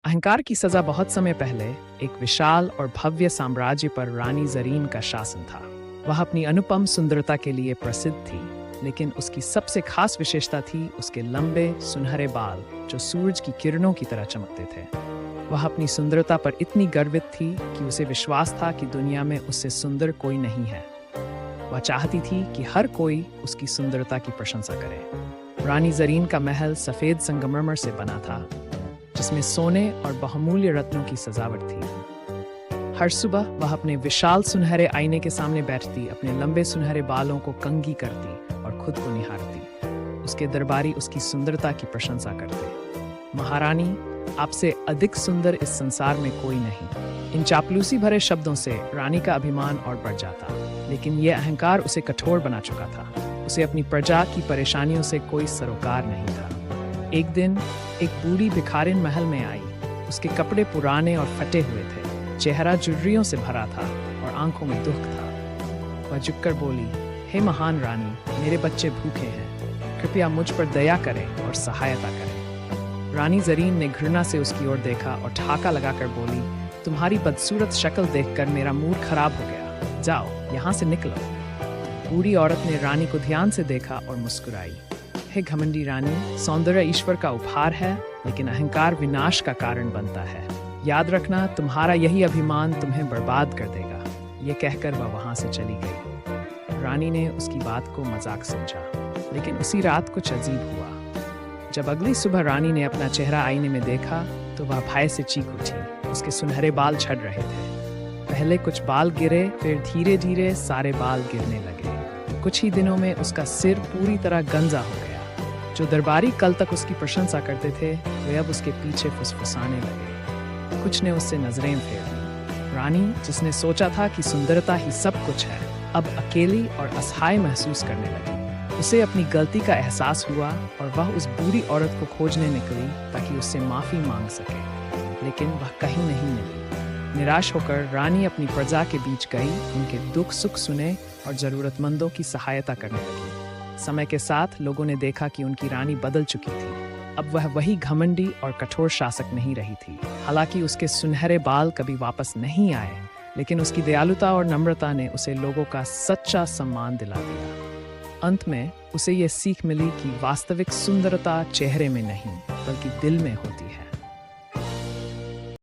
अहंकार की सजा बहुत समय पहले एक विशाल और भव्य साम्राज्य पर रानी जरीन का शासन था। वह अपनी अनुपम सुंदरता के लिए प्रसिद्ध थी, लेकिन उसकी सबसे खास विशेषता थी उसके लंबे सुनहरे बाल जो सूरज की किरणों की तरह चमकते थे। वह अपनी सुंदरता पर इतनी गर्वित थी कि उसे विश्वास था कि दुनिया में उससे सुंदर कोई नहीं है। वह चाहती थी कि हर कोई उसकी सुंदरता की प्रशंसा करे। रानी जरीन का महल सफेद संगमरमर से बना था, जिसमें सोने और बहुमूल्य रत्नों की सजावट थी। हर सुबह वह अपने विशाल सुनहरे आईने के सामने बैठती, अपने लंबे सुनहरे बालों को कंघी करती और खुद को निहारती। उसके दरबारी उसकी सुंदरता की प्रशंसा करते। महारानी, आपसे अधिक सुंदर इस संसार में कोई नहीं। इन चापलूसी भरे शब्दों से रानी का अभिमान और बढ़ जाता, लेकिन यह अहंकार उसे कठोर बना चुका था। उसे अपनी प्रजा की परेशानियों से कोई सरोकार नहीं था। एक दिन एक बूढ़ी भिखारिन महल में आई। उसके कपड़े पुराने और फटे हुए थे, चेहरा झुर्रियों से भरा था और आंखों में दुख था। वह झुककर बोली, हे महान रानी, मेरे बच्चे भूखे हैं, कृपया मुझ पर दया करें और सहायता करें। रानी जरीन ने घृणा से उसकी ओर देखा और ठहाका लगाकर बोली, तुम्हारी बदसूरत शक्ल देखकर मेरा मूड खराब हो गया, जाओ यहाँ से निकलो। बूढ़ी औरत ने रानी को ध्यान से देखा और मुस्कुराई। हे घमंडी रानी, सौंदर्य ईश्वर का उपहार है, लेकिन अहंकार विनाश का कारण बनता है। याद रखना, तुम्हारा यही अभिमान तुम्हें बर्बाद कर देगा। ये कहकर वह वहां से चली गई। रानी ने उसकी बात को मजाक समझा, लेकिन उसी रात कुछ अजीब हुआ। जब अगली सुबह रानी ने अपना चेहरा आईने में देखा तो वह भय से चीख उठी। उसके सुनहरे बाल झड़ रहे थे। पहले कुछ बाल गिरे, फिर धीरे धीरे सारे बाल गिरने लगे। कुछ ही दिनों में उसका सिर पूरी तरह गंजा हो गया। जो दरबारी कल तक उसकी प्रशंसा करते थे, वे अब उसके पीछे फुसफुसाने लगे। कुछ ने उससे नजरें फेर ली। रानी, जिसने सोचा था कि सुंदरता ही सब कुछ है, अब अकेली और असहाय महसूस करने लगी। उसे अपनी गलती का एहसास हुआ और वह उस बूढ़ी औरत को खोजने निकली ताकि उससे माफी मांग सके, लेकिन वह कहीं नहीं मिली। निराश होकर रानी अपनी प्रजा के बीच गई, उनके दुख सुख सुने और जरूरतमंदों की सहायता करने लगी। समय के साथ लोगों ने देखा कि उनकी रानी बदल चुकी थी। अब वह वही घमंडी और कठोर शासक नहीं रही थी। हालांकि उसके सुनहरे बाल कभी वापस नहीं आए, लेकिन उसकी दयालुता और नम्रता ने उसे लोगों का सच्चा सम्मान दिला दिया। अंत में उसे यह सीख मिली कि वास्तविक सुंदरता चेहरे में नहीं, बल्कि दिल में होती है।